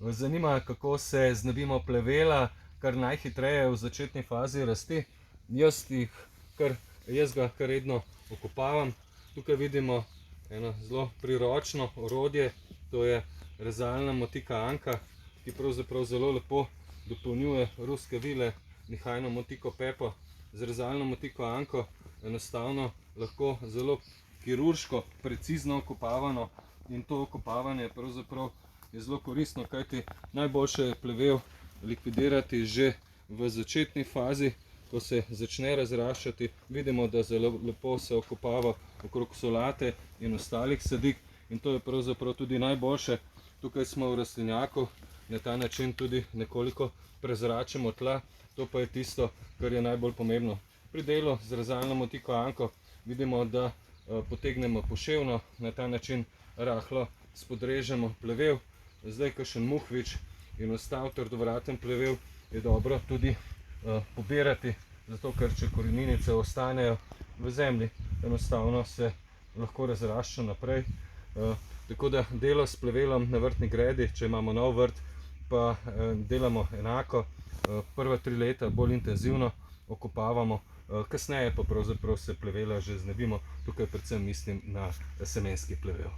zanima, kako se znebimo plevela kar najhitreje v začetni fazi rasti. Jaz ga kar redno okopavam. Tukaj vidimo eno zelo priročno orodje, to je rezalna motika Anka, ki pravzaprav zelo lepo dopolnjuje ruske vile nihajno motiko Pepo. Z rezalno motiko Anko enostavno lahko zelo kirurško, precizno okopavano, in to okopavanje pravzaprav je zelo koristno, kajti najboljše je plevel likvidirati že v začetni fazi, ko se začne razraščati. Vidimo, da zelo lepo se okopava okrog solate in ostalih sadik, in to je pravzaprav tudi najboljše. Tukaj smo v rastlinjaku, na ta način tudi nekoliko prezračimo tla, to pa je tisto, kar je najbolj pomembno. Pri delu z rezalno motiko Anko vidimo, da potegnemo poševno, na ta način rahlo spodrežemo plevel. Zdaj, kakšen muhvič in ostal trdovraten plevel je dobro tudi pobirati, zato ker če koreninice ostanejo v zemlji, enostavno se lahko razrašča naprej. Tako da delo s plevelom na vrtni gredi, če imamo nov vrt, pa delamo enako. Prva 3 leta bolj intenzivno okopavamo, kasneje pa pravzaprav se plevela že znebimo. Tukaj predvsem mislim na semenski plevel.